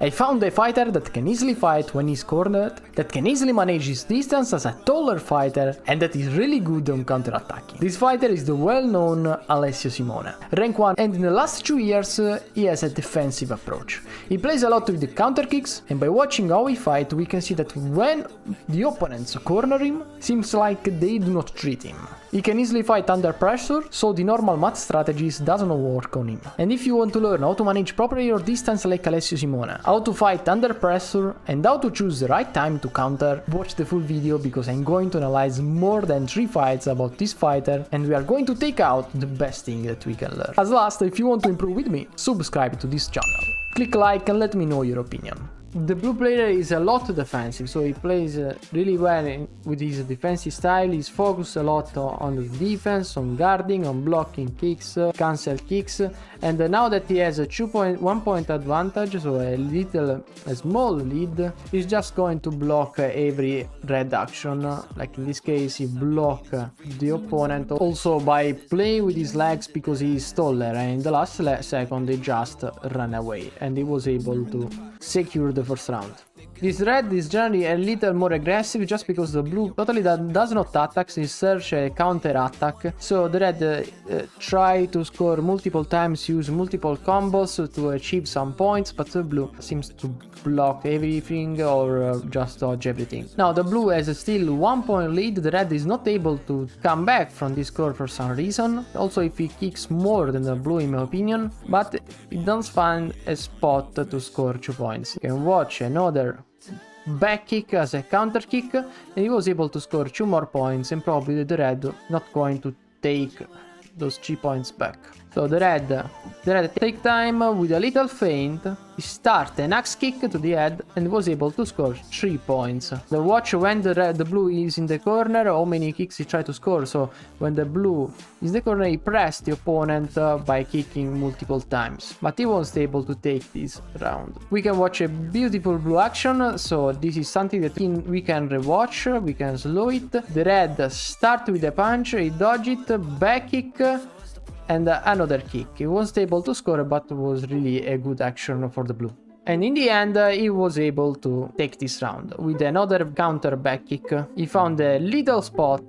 I found a fighter that can easily fight when he's cornered, that can easily manage his distance as a taller fighter, and that is really good on counter-attacking. This fighter is the well-known Alessio Simona, rank 1, and in the last 2 years he has a defensive approach. He plays a lot with the counter kicks, and by watching how he fights we can see that when the opponents corner him, seems like they do not treat him. He can easily fight under pressure, so the normal math strategies doesn't work on him. And if you want to learn how to manage properly your distance like Alessio Simona, how to fight under pressure, and how to choose the right time to counter, watch the full video because I'm going to analyze more than 3 fights about this fighter and we are going to take out the best thing that we can learn. As last, if you want to improve with me, subscribe to this channel. Click like and let me know your opinion. The blue player is a lot defensive, so he plays really well with his defensive style. He's focused a lot on the defense, on guarding, on blocking kicks, cancel kicks, and now that he has a 1 point advantage, so a small lead, he's just going to block every red action. Like in this case, he block the opponent also by playing with his legs because he is taller, and in the last second he just ran away and he was able to secure the first round. This red is generally a little more aggressive just because the blue totally does not attack, he search a counter attack. So the red try to score multiple times, use multiple combos to achieve some points, but the blue seems to block everything or just dodge everything. Now the blue has still 1 point lead, the red is not able to come back from this score for some reason. Also if he kicks more than the blue in my opinion, but he doesn't find a spot to score 2 points. You can watch another back kick as a counter kick and he was able to score 2 more points, and probably the red not going to take those 3 points back. So the red take time with a little feint, he start an axe kick to the head and was able to score 3 points. The watch when the blue is in the corner, how many kicks he tried to score. So when the blue is in the corner, he pressed the opponent by kicking multiple times, but he wasn't able to take this round. We can watch a beautiful blue action, so this is something that we can rewatch, we can slow it. The red start with a punch, he dodge it, back kick, and another kick. He wasn't able to score, but was really a good action for the blue. And in the end, he was able to take this round with another counter back kick. He found a little spot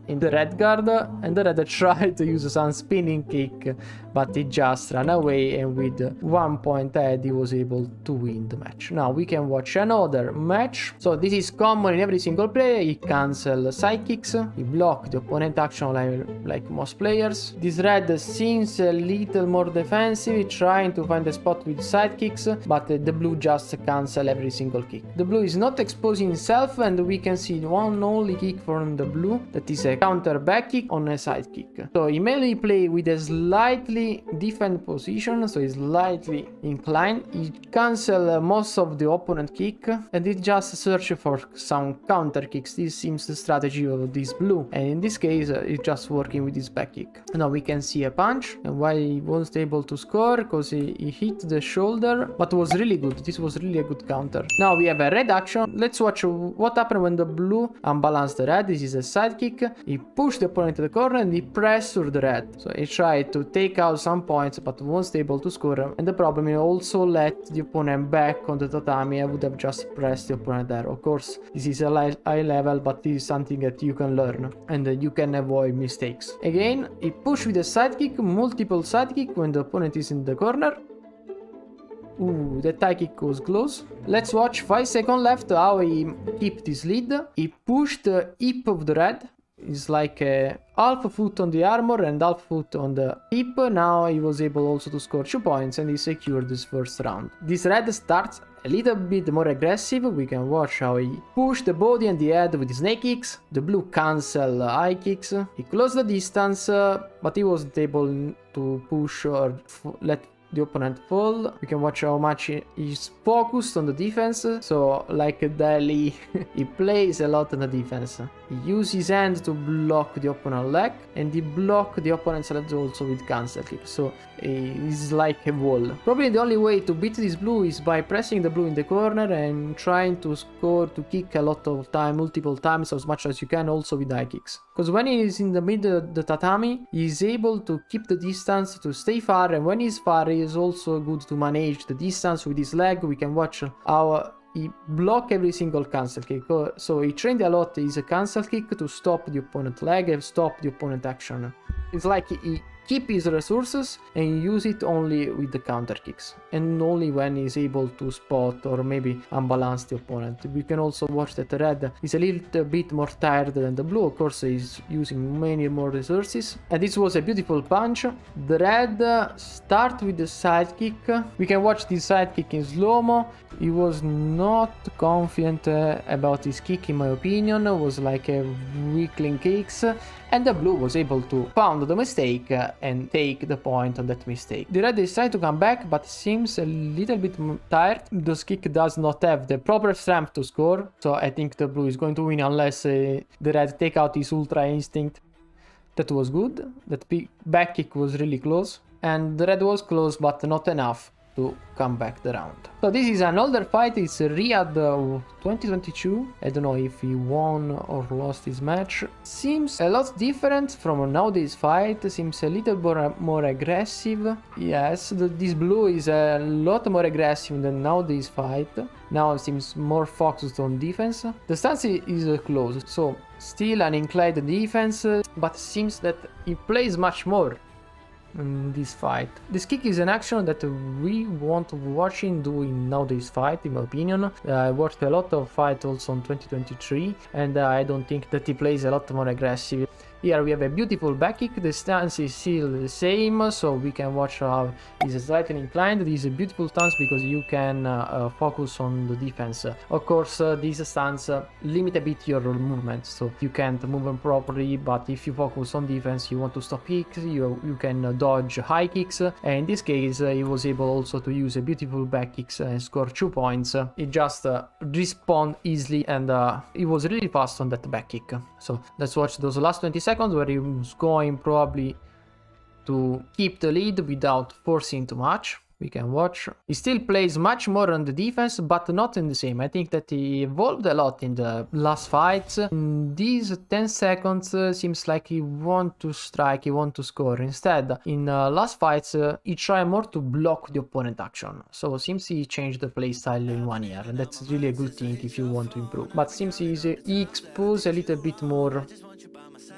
in the red guard, and the red tried to use some spinning kick, but he just ran away, and with 1 point ahead he was able to win the match. Now we can watch another match. So this is common in every single player. He cancel side kicks, he block the opponent action like most players. This red seems a little more defensive, trying to find a spot with side kicks, but the blue just cancel every single kick. The blue is not exposing himself, and we can see one only kick from the blue, that is a counter back kick on a side kick. So he mainly play with a slightly different position, so he's slightly inclined. He cancel most of the opponent kick and he just search for some counter kicks. This seems the strategy of this blue, and in this case he's just working with his back kick. Now we can see a punch, and why he wasn't able to score, because he hit the shoulder, but was really good. This was really a good counter. Now we have a red action. Let's watch what happened when the blue unbalanced the red. This is a side kick. He pushed the opponent to the corner and he pressured the red. So he tried to take out some points, but wasn't able to score. And the problem, he also let the opponent back on the tatami. I would have just pressed the opponent there. Of course, this is a high level, but this is something that you can learn and you can avoid mistakes. Again, he pushed with a side kick, multiple side kick when the opponent is in the corner. Ooh, that high kick was close. Let's watch 5 seconds left how he kept this lead. He pushed the hip of the red. It's like a half foot on the armor and half foot on the hip. Now he was able also to score 2 points and he secured this first round. This red starts a little bit more aggressive. We can watch how he pushed the body and the head with his snake kicks. The blue cancel high kicks. He closed the distance, but he wasn't able to push or let the opponent fall. We can watch how much he's focused on the defense. So like Delhi, he plays a lot on the defense. He used his hand to block the opponent's leg, and he blocked the opponent's leg also with cancel kick, so it's like a wall. Probably the only way to beat this blue is by pressing the blue in the corner and trying to score, to kick a lot of time, multiple times, as much as you can, also with high kicks. Because when he is in the middle of the tatami, he is able to keep the distance, to stay far, and when he's far, he is also good to manage the distance with his leg. We can watch how he block every single cancel kick. So he trained a lot his cancel kick to stop the opponent leg and stop the opponent action. It's like he keep his resources and use it only with the counter kicks, and only when he's able to spot or maybe unbalance the opponent. We can also watch that the red is a little bit more tired than the blue. Of course, he's using many more resources, and this was a beautiful punch. The red start with the side kick. We can watch this side kick in slow-mo. He was not confident about his kick, in my opinion. It was like a weakling kicks, and the blue was able to pound the mistake and take the point on that mistake. The red is trying to come back, but seems a little bit tired. This kick does not have the proper strength to score, so I think the blue is going to win unless the red take out his ultra instinct. That was good. That back kick was really close, and the red was close, but not enough to come back the round. So this is an older fight. It's Riyadh 2022. I don't know if he won or lost his match. Seems a lot different from nowadays fight. Seems a little more aggressive. Yes, this blue is a lot more aggressive than nowadays fight. Now it seems more focused on defense. The stance is close, so still an inclined defense, but seems that he plays much more in this fight. This kick is an action that we want to watch him do in nowadays fight, in my opinion. I watched a lot of fight also in 2023, and I don't think that he plays a lot more aggressive. Here we have a beautiful back kick. The stance is still the same, so we can watch how he's slightly inclined. This is a beautiful stance because you can focus on the defense. Of course, this stance limit a bit your movement, so you can't move them properly, but if you focus on defense, you want to stop kicks, you can dodge high kicks, and in this case, he was able also to use a beautiful back kicks and score 2 points. He just respawned easily, and he was really fast on that back kick. So let's watch those last 20 seconds where he was going probably to keep the lead without forcing too much. We can watch. He still plays much more on the defense, but not in the same. I think that he evolved a lot in the last fights. In these 10 seconds, seems like he want to strike, he want to score. Instead, in last fights, he tried more to block the opponent action. So seems he changed the playstyle in 1 year, and that's really a good thing if you want to improve. But seems he exposed a little bit more.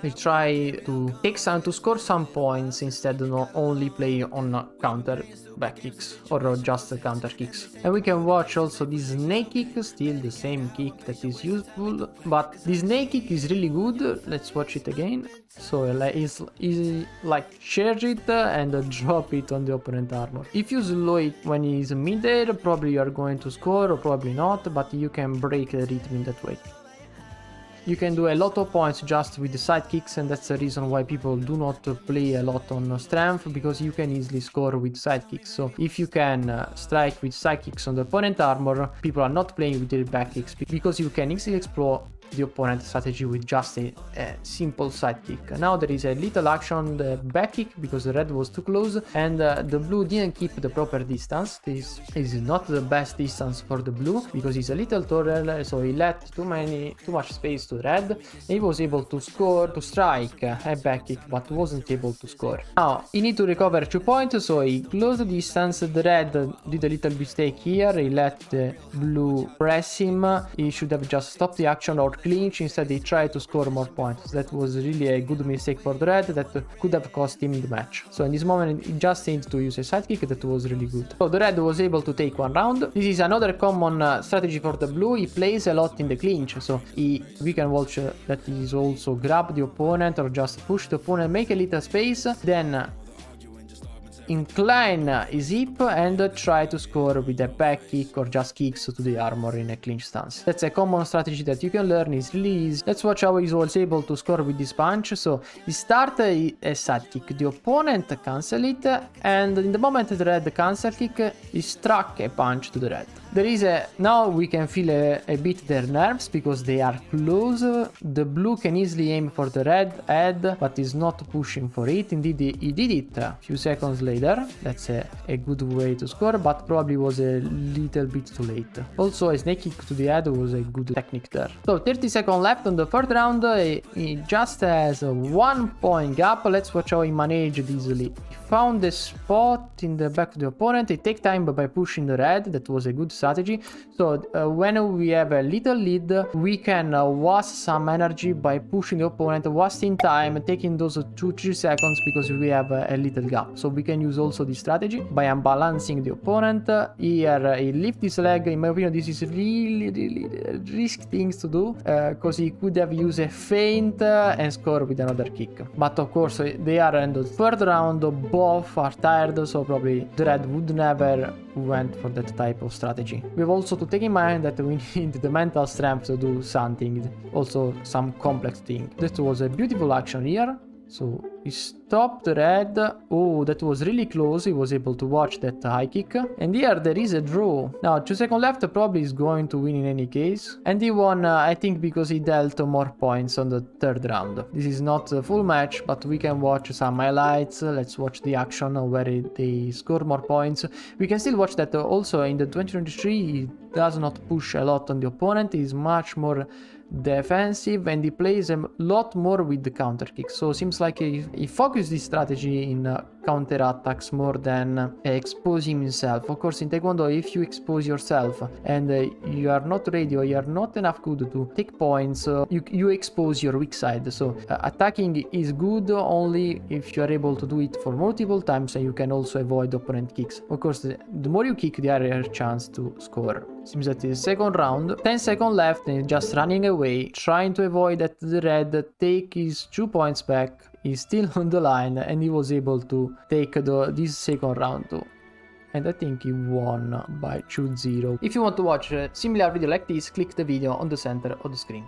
They try to take some, to score some points instead of not only play on counter back kicks or just counter kicks. And we can watch also this snake kick, still the same kick that is useful, but this snake kick is really good. Let's watch it again. So he's like charge it and drop it on the opponent armor. If you slow it when he's mid-air, probably you are going to score or probably not, but you can break the rhythm in that way. You can do a lot of points just with the side kicks, and that's the reason why people do not play a lot on strength, because you can easily score with side kicks. So if you can strike with side kicks on the opponent armor, people are not playing with their back kicks because you can easily explore the opponent strategy with just a simple side kick. Now there is a little action on the back kick because the red was too close, and the blue didn't keep the proper distance. This is not the best distance for the blue because he's a little taller, so he left too much space to red. He was able to score, to strike a back kick, but wasn't able to score. Now he need to recover 2 points, so he closed the distance. The red did a little mistake here. He let the blue press him. He should have just stopped the action or clinch. Instead he tried to score more points. That was really a good mistake for the red that could have cost him the match. So in this moment he just needs to use a side kick that was really good. So the red was able to take 1 round. This is another common strategy for the blue. He plays a lot in the clinch, so we can watch that he's also grab the opponent or just push the opponent, make a little space, then incline his hip and try to score with a back kick or just kicks to the armor in a clinch stance. That's a common strategy that you can learn. It's really easy. Let's watch how he was able to score with this punch. So he started a side kick, the opponent cancel it, and in the moment the red cancel kick, he struck a punch to the red. There is now we can feel a bit their nerves because they are close. The blue can easily aim for the red head, but is not pushing for it. Indeed, he did it a few seconds later. That's a good way to score, but probably was a little bit too late. Also, a snake kick to the head was a good technique there. So 30 seconds left on the third round. He just has a 1 point gap. Let's watch how he managed this lead. He found a spot in the back of the opponent. He take time by pushing the red. That was a good strategy. So when we have a little lead, we can waste some energy by pushing the opponent, wasting time, taking those 2-3 seconds because we have a little gap. So we can use also this strategy by unbalancing the opponent. Here he lifts his leg. In my opinion, this is really risky things to do because he could have used a feint and score with another kick. But of course they are in the third round, both are tired, so probably the red would never went for that type of strategy. We have also to take in mind that we need the mental strength to do something, also some complex thing. That was a beautiful action here. So he stopped the red. Oh, that was really close. He was able to watch that high kick. And here there is a draw. Now 2 seconds left, probably is going to win in any case. And he won, I think, because he dealt more points on the third round. This is not a full match, but we can watch some highlights. Let's watch the action where they score more points. We can still watch that also in the 2023. He does not push a lot on the opponent. He's much more defensive and he plays a lot more with the counter kicks. So seems like he focused this strategy in counter attacks more than exposing himself. Of course, in Taekwondo, if you expose yourself and you are not ready or you are not enough good to take points, you expose your weak side. So attacking is good only if you are able to do it for multiple times and you can also avoid opponent kicks. Of course, the more you kick, the higher chance to score. Seems that in the second round, 10 seconds left and just running away, trying to avoid that the red take his 2 points back. He's still on the line and he was able to take this second round too. And I think he won by 2-0. If you want to watch a similar video like this, click the video on the center of the screen.